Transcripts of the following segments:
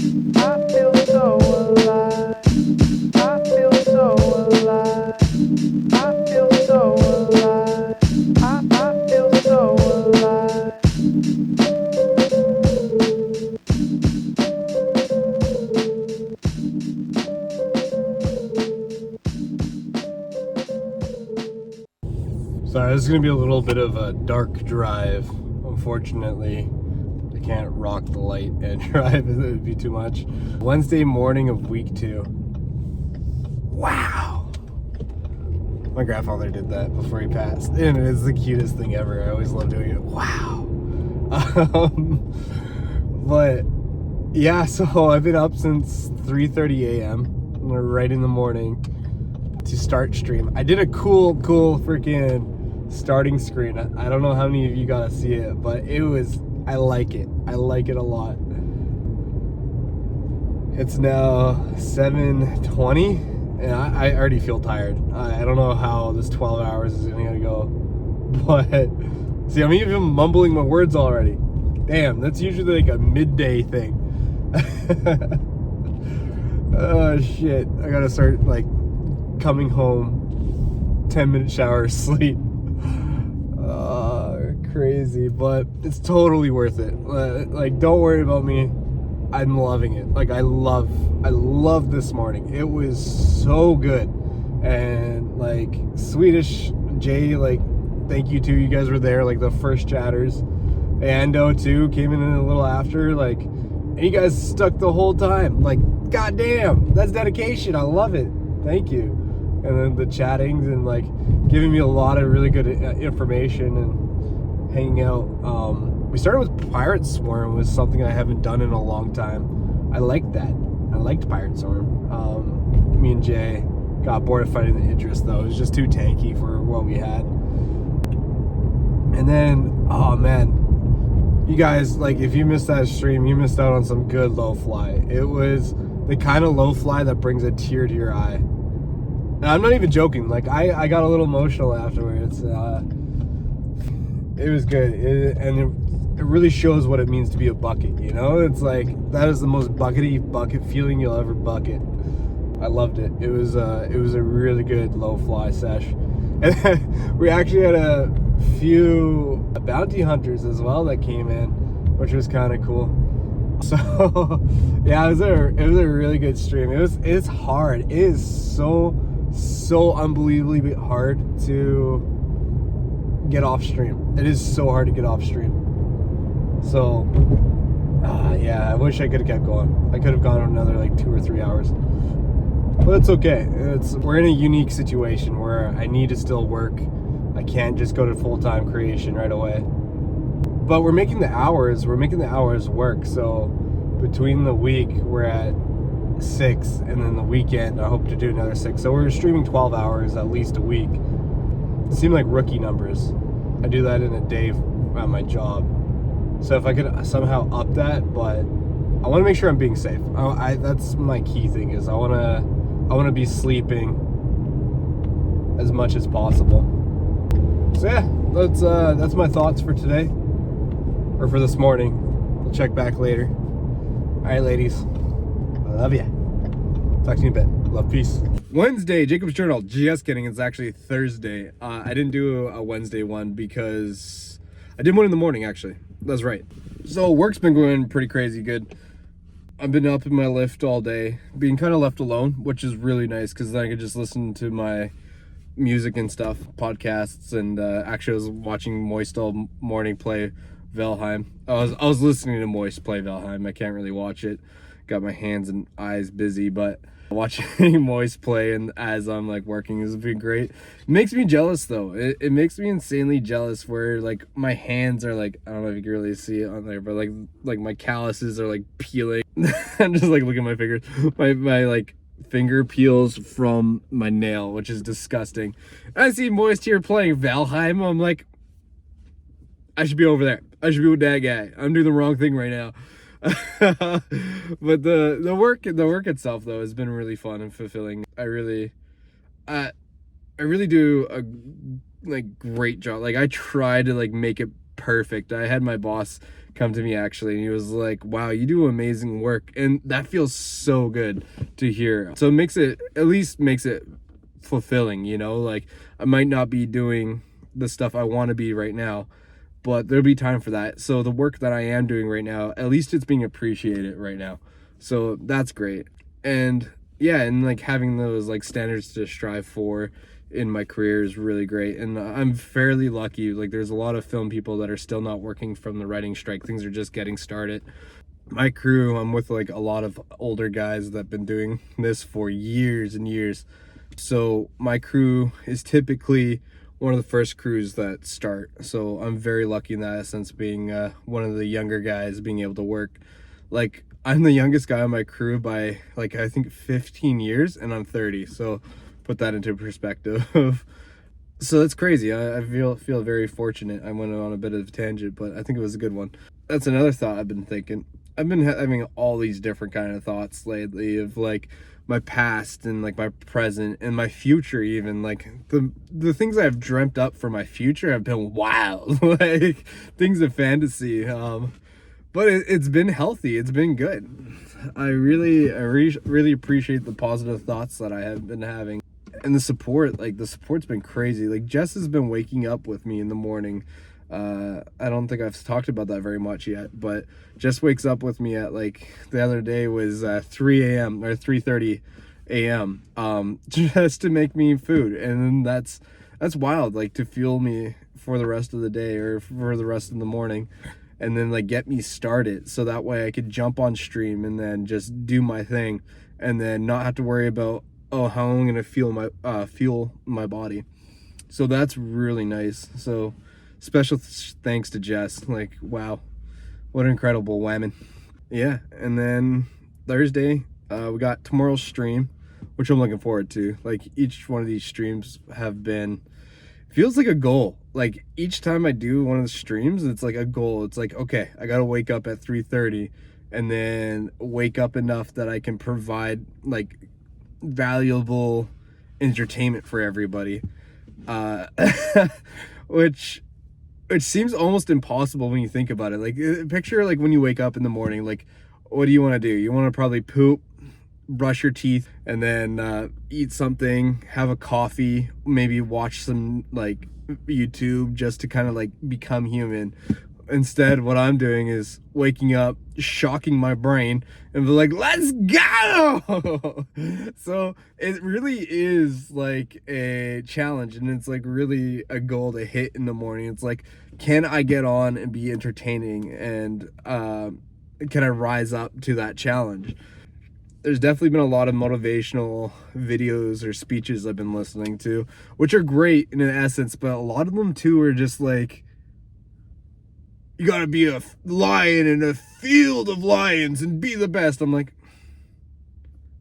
I feel so alive. I feel so alive. I feel so alive. I feel so alive. Sorry, this is going to be a little bit of a dark drive. Unfortunately, I can't rock the light and drive. It would be too much. Wednesday morning of week 2. Wow. My grandfather did that before he passed. And it's the cutest thing ever. I always love doing it. Wow. But yeah, so I've been up since 3:30 a.m. right in the morning to start stream. I did a cool freaking starting screen. I don't know how many of you got to see it, but I like it. I like it a lot. It's now 7:20 and I already feel tired. I don't know how this 12 hours is gonna go, but see, I'm even mumbling my words already. Damn, that's usually like a midday thing. Oh shit, I gotta start like coming home, 10-minute shower, sleep. Crazy, but it's totally worth it. Like, don't worry about me. I'm loving it. Like, I love this morning. It was so good. And like, Swedish Jay, like, thank you too. You guys were there, like the first chatters. Ando too came in a little after, like, and you guys stuck the whole time. Like, goddamn, that's dedication. I love it. Thank you. And then the chattings and like giving me a lot of really good information and hanging out. We started with Pirate Swarm, was something I haven't done in a long time. I liked that. I liked Pirate Swarm. Me and Jay got bored of fighting the Idris though. It was just too tanky for what we had. And then, oh man, you guys, like, if you missed that stream, you missed out on some good low fly. It was the kind of low fly that brings a tear to your eye. And I'm not even joking. Like, I got a little emotional afterwards. It was good. It really shows what it means to be a bucket, you know? It's like, that is the most buckety bucket feeling you'll ever bucket. I loved it. It was a really good low fly sesh. And then we actually had a few bounty hunters as well that came in, which was kind of cool. So yeah, it was a really good stream. It's hard. It is so unbelievably hard to get off stream. It is so hard to get off stream. So yeah, I wish I could have kept going. I could have gone another like 2 or 3 hours, but it's okay. We're in a unique situation where I need to still work. I can't just go to full-time creation right away. But we're making the hours work. So between the week we're at 6, and then the weekend I hope to do another 6. So we're streaming 12 hours at least a week. It seemed like rookie numbers. I do that in a day at my job. So if I could somehow up that, but I want to make sure I'm being safe. That's my key thing, is I want to be sleeping as much as possible. So yeah, that's my thoughts for today, or for this morning. We'll check back later. All right, ladies, I love ya. Talk to you in a bit. Love, peace. Wednesday, Jacob's Journal. Just kidding, it's actually Thursday. I didn't do a Wednesday one because I did one in the morning, actually. That's right. So work's been going pretty crazy good. I've been up in my lift all day, being kind of left alone, which is really nice because then I could just listen to my music and stuff, podcasts, and actually I was watching Moist all morning play Valheim. I was listening to Moist play Valheim. I can't really watch it. Got my hands and eyes busy, but watching Moist play and as I'm like working has been great. It makes me jealous though. It makes me insanely jealous where like my hands are like, I don't know if you can really see it on there, but like my calluses are like peeling. I'm just like looking at my fingers. My like finger peels from my nail, which is disgusting. And I see Moist here playing Valheim. I'm like, I should be over there. I should be with that guy. I'm doing the wrong thing right now. But the work itself though has been really fun and fulfilling. I really do a like great job. Like I try to like make it perfect. I had my boss come to me actually, and he was like, wow, you do amazing work. And that feels so good to hear. So it makes it, at least makes it fulfilling, you know? Like, I might not be doing the stuff I want to be right now, but there'll be time for that. So the work that I am doing right now, at least it's being appreciated right now. So that's great. And yeah, and like having those like standards to strive for in my career is really great. And I'm fairly lucky. Like, there's a lot of film people that are still not working from the writing strike. Things are just getting started. My crew, I'm with like a lot of older guys that have been doing this for years and years. So my crew is typically one of the first crews that start. So I'm very lucky in that sense, being one of the younger guys, being able to work. Like, I'm the youngest guy on my crew by like, I think 15 years, and I'm 30. So put that into perspective. So that's crazy. I feel very fortunate. I went on a bit of a tangent, but I think it was a good one. That's another thought I've been thinking. I've been having all these different kind of thoughts lately of like my past and like my present and my future. Even like the things I've dreamt up for my future have been wild, like things of fantasy. But it's been healthy. It's been good. I really appreciate the positive thoughts that I have been having. And the support, like the support's been crazy. Like, Jess has been waking up with me in the morning. I don't think I've talked about that very much yet, but Jess wakes up with me at like, the other day was 3 a.m. or 3:30 a.m. Just to make me food. And then that's wild, like to fuel me for the rest of the day or for the rest of the morning, and then like get me started so that way I could jump on stream and then just do my thing and then not have to worry about, oh, how I'm gonna fuel my body. So that's really nice. So special thanks to Jess. Like, wow, what an incredible woman. Yeah. And then Thursday, we got tomorrow's stream, which I'm looking forward to. Like, each one of these streams have been, feels like a goal. Like, each time I do one of the streams, it's like a goal. It's like, okay, I gotta wake up at 3:30 and then wake up enough that I can provide like valuable entertainment for everybody, which seems almost impossible when you think about it. Like, picture like when you wake up in the morning, like, what do you want to do? You want to probably poop, brush your teeth, and then eat something, have a coffee, maybe watch some like YouTube just to kind of like become human. Instead, what I'm doing is waking up, shocking my brain, and be like, let's go! So it really is like a challenge, and it's like really a goal to hit in the morning. It's like, can I get on and be entertaining, and can I rise up to that challenge? There's definitely been a lot of motivational videos or speeches I've been listening to, which are great in an essence, but a lot of them too are just like, you gotta be a lion in a field of lions and be the best. I'm like,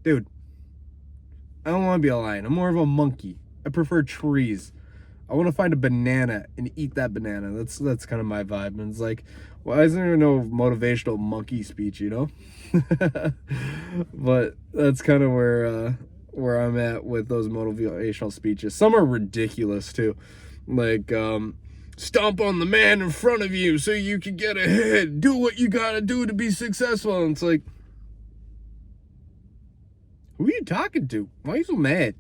dude, I don't want to be a lion. I'm more of a monkey. I prefer trees. I want to find a banana and eat that banana. That's kind of my vibe. And it's like, why is there no motivational monkey speech, you know? But that's kind of where I'm at with those motivational speeches. Some are ridiculous too. Like, stomp on the man in front of you so you can get ahead. Do what you gotta do to be successful. And it's like, who are you talking to? Why are you so mad?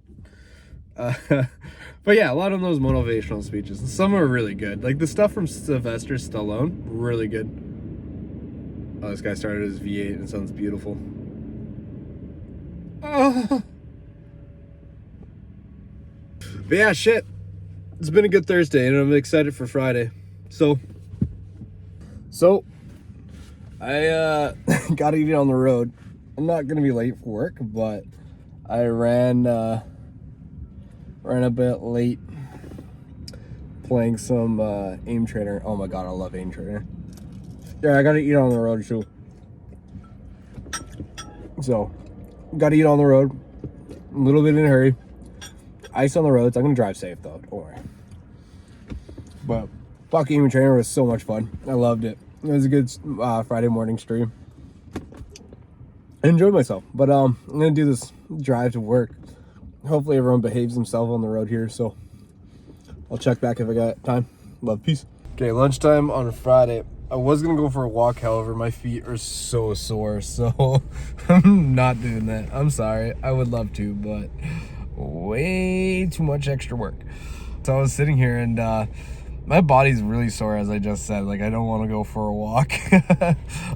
But yeah, a lot of those motivational speeches. Some are really good. Like the stuff from Sylvester Stallone, really good. Oh, this guy started his V8 and it sounds beautiful. Oh. But yeah, shit. It's been a good Thursday and I'm excited for Friday. So I gotta eat on the road. I'm not gonna be late for work, but I ran a bit late playing some Aim Trainer. Oh my god, I love Aim Trainer. Yeah, I gotta eat on the road too. So, gotta eat on the road. A little bit in a hurry. Ice on the roads. I'm gonna drive safe though, don't worry. But fuck, Aim Trainer was so much fun. I loved it. It was a good Friday morning stream. I enjoyed myself. But I'm gonna do this drive to work. Hopefully everyone behaves themselves on the road here, so I'll check back if I got time. Love, peace. Okay, lunchtime on Friday. I was gonna go for a walk, however, my feet are so sore, so I'm not doing that. I'm sorry. I would love to, but way too much extra work. So I was sitting here and my body's really sore, as I just said. Like, I don't want to go for a walk,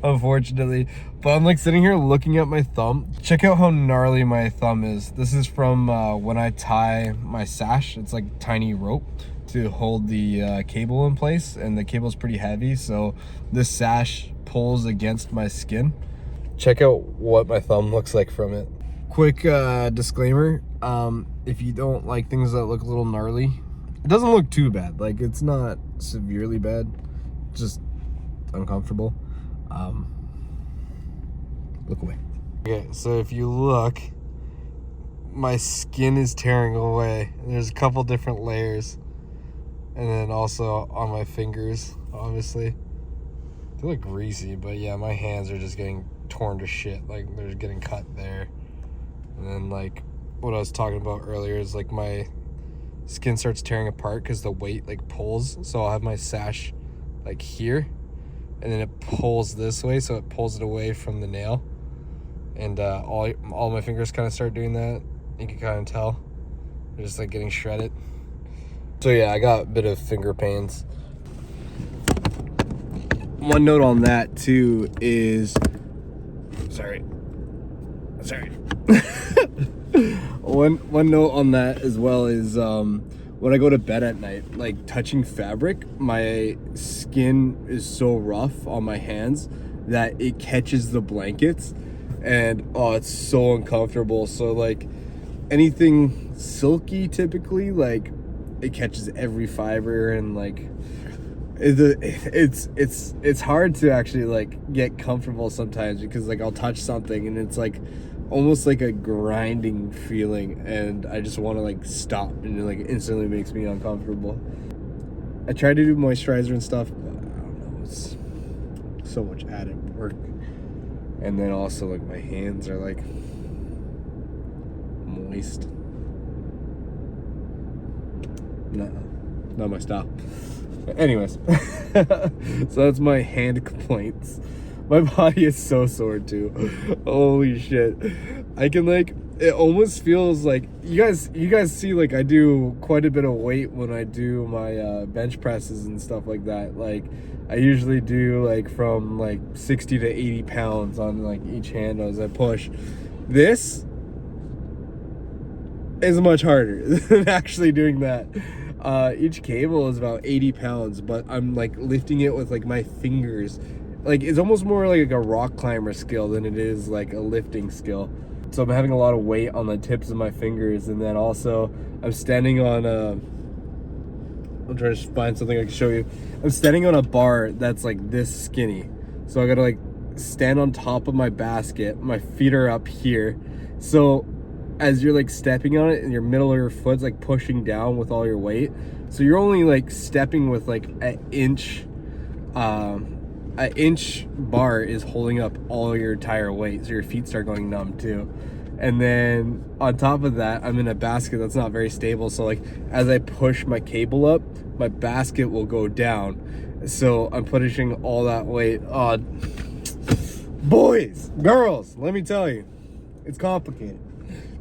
unfortunately. But I'm like sitting here looking at my thumb. Check out how gnarly my thumb is. This is from when I tie my sash. It's like tiny rope to hold the cable in place, and the cable's pretty heavy, so this sash pulls against my skin. Check out what my thumb looks like from it. Quick disclaimer, if you don't like things that look a little gnarly, it doesn't look too bad. Like, it's not severely bad, just uncomfortable. Look away. Okay, so if you look, my skin is tearing away. There's a couple different layers. And then also on my fingers, obviously. They look greasy, but yeah, my hands are just getting torn to shit. Like, they're getting cut there. And then, like, what I was talking about earlier is, like, my skin starts tearing apart because the weight, like, pulls. So I'll have my sash, like, here. And then it pulls this way, so it pulls it away from the nail. And all my fingers kind of start doing that. You can kind of tell. They're just, like, getting shredded. So yeah, I got a bit of finger pains. One note on that too is, sorry. One note on that as well is when I go to bed at night, like, touching fabric, my skin is so rough on my hands that it catches the blankets, and oh, it's so uncomfortable. So, like, anything silky, typically, like, it catches every fiber, and like it's hard to actually, like, get comfortable sometimes, because, like, I'll touch something and it's like almost like a grinding feeling, and I just want to, like, stop, and it, like, instantly makes me uncomfortable. I try to do moisturizer and stuff, but I don't know, it's so much added work. And then also, like, my hands are, like, moist. No, not my style. But anyways, so that's my hand complaints. My body is so sore too. Holy shit. I can, like, it almost feels like, you guys see, like, I do quite a bit of weight when I do my bench presses and stuff like that. Like, I usually do, like, from, like, 60 to 80 pounds on, like, each hand as I push. This is much harder than actually doing that. Each cable is about 80 pounds, but I'm, like, lifting it with, like, my fingers. Like, it's almost more like a rock climber skill than it is, like, a lifting skill. So I'm having a lot of weight on the tips of my fingers, and then also I'm standing on I'm trying to find something I can show you. I'm standing on a bar that's, like, this skinny. So I gotta, like, stand on top of my basket. My feet are up here. So as you're, like, stepping on it, and your middle of your foot's, like, pushing down with all your weight, so you're only, like, stepping with, like, an inch bar is holding up all your entire weight, so your feet start going numb too. And then on top of that, I'm in a basket that's not very stable, so, like, as I push my cable up, my basket will go down, so I'm pushing all that weight. Boys, girls, let me tell you, it's complicated.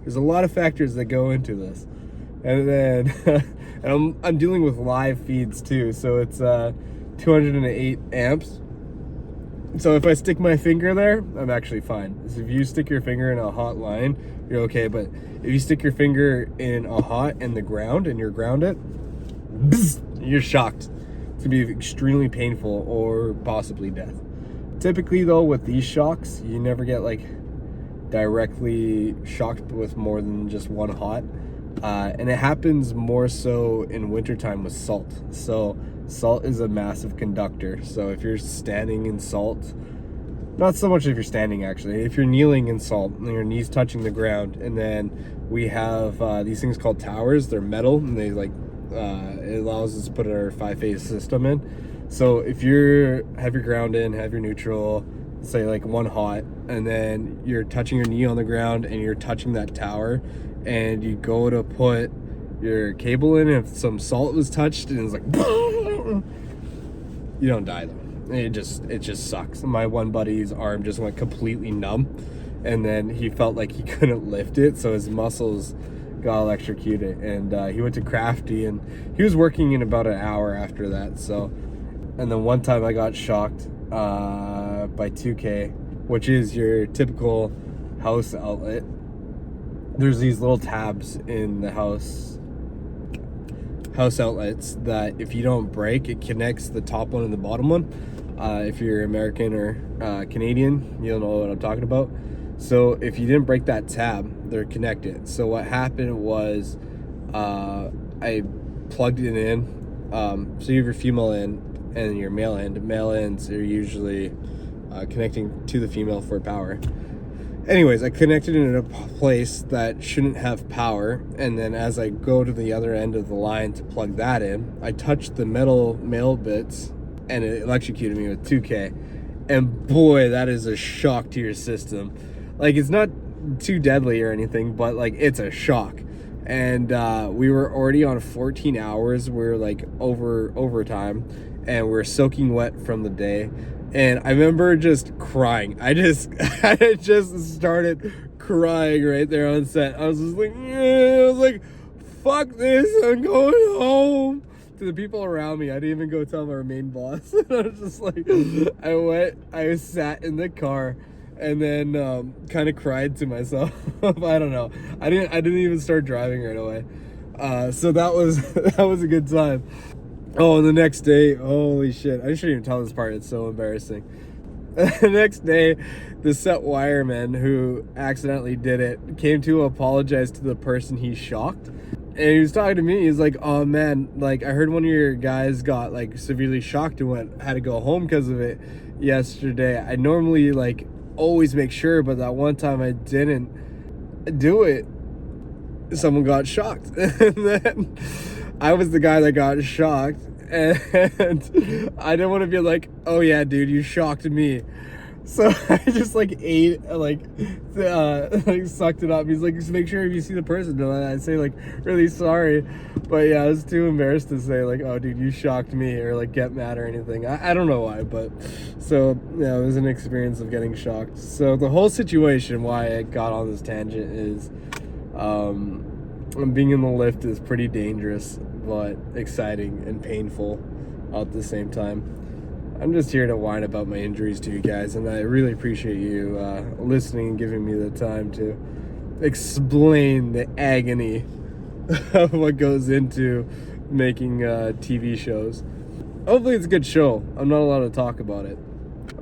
There's a lot of factors that go into this. And then and I'm dealing with live feeds too, so it's 208 amps. So if I stick my finger there, I'm actually fine. So if you stick your finger in a hot line, you're okay. But if you stick your finger in a hot and the ground, and you're grounded, you're shocked. It's gonna be extremely painful, or possibly death. Typically though, with these shocks, you never get, like, directly shocked with more than just one hot. And it happens more so in wintertime with salt. So salt is a massive conductor. So if you're standing in salt, not so much if you're standing actually, if you're kneeling in salt and your knees touching the ground, and then we have these things called towers. They're metal, and they, like, it allows us to put our 5-phase system in. So if you have your ground in, have your neutral, say, like, one hot, and then you're touching your knee on the ground and you're touching that tower, and you go to put your cable in, and if some salt was touched, and it's like You don't die though. It just sucks. My one buddy's arm just went completely numb, and then he felt like he couldn't lift it, so his muscles got electrocuted, and he went to Crafty, and he was working in about an hour after that. So, and then one time I got shocked by 2K, which is your typical house outlet. There's these little tabs in the house outlets that if you don't break, it connects the top one and the bottom one. If you're American or Canadian, you'll know what I'm talking about. So if you didn't break that tab, they're connected. So what happened was I plugged it in. So you have your female end and your male end. Male ends are usually connecting to the female for power. Anyways, I connected it in a place that shouldn't have power, and then as I go to the other end of the line to plug that in, I touched the metal male bits, and it electrocuted me with 2K. And boy, that is a shock to your system. Like, it's not too deadly or anything, but like, it's a shock. And we were already on 14 hours. We're like overtime, and we're soaking wet from the day. And I remember just crying. I just started crying right there on set. I was just like, yeah. I was like, fuck this, I'm going home. To the people around me, I didn't even go tell our main boss. I was just like, I sat in the car and then kind of cried to myself. I don't know. I didn't even start driving right away. So that was a good time. Oh, and the next day, holy shit. I shouldn't even tell this part. It's so embarrassing. The next day, the set wireman who accidentally did it came to apologize to the person he shocked. And he was talking to me. He's like, oh man, like I heard one of your guys got like severely shocked and had to go home because of it yesterday. I normally like always make sure, but that one time I didn't do it. Someone got shocked. And then I was the guy that got shocked, and I didn't want to be like, oh yeah, dude, you shocked me. So I just like ate, like sucked it up. He's like, just make sure if you see the person, and I say like, really sorry. But yeah, I was too embarrassed to say like, oh dude, you shocked me, or like get mad or anything. I don't know why, but so yeah, it was an experience of getting shocked. So the whole situation, why I got on this tangent is, being in the lift is pretty dangerous, but exciting and painful all at the same time. I'm just here to whine about my injuries to you guys, and I really appreciate you listening and giving me the time to explain the agony of what goes into making TV shows. Hopefully it's a good show. I'm not allowed to talk about it.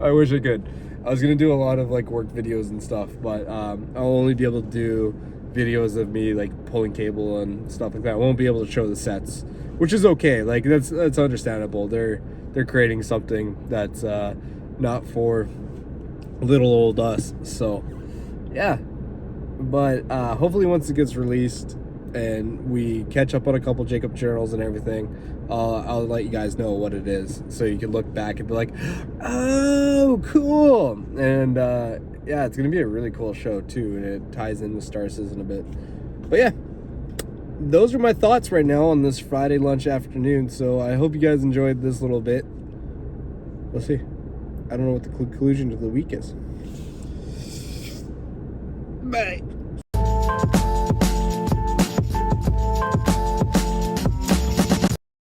I wish I could. I was gonna do a lot of like work videos and stuff, but I'll only be able to do videos of me like pulling cable and stuff like that. I won't be able to show the sets, which is okay. Like that's understandable. They're creating something that's not for little old us. So yeah, but hopefully once it gets released and we catch up on a couple Jacob journals and everything, I'll let you guys know what it is, so you can look back and be like, oh cool. And yeah, it's gonna be a really cool show too, and it ties in with Star Citizen a bit. But yeah, those are my thoughts right now on this Friday lunch afternoon. So I hope you guys enjoyed this little bit. We'll see. I don't know what the conclusion of the week is. Bye.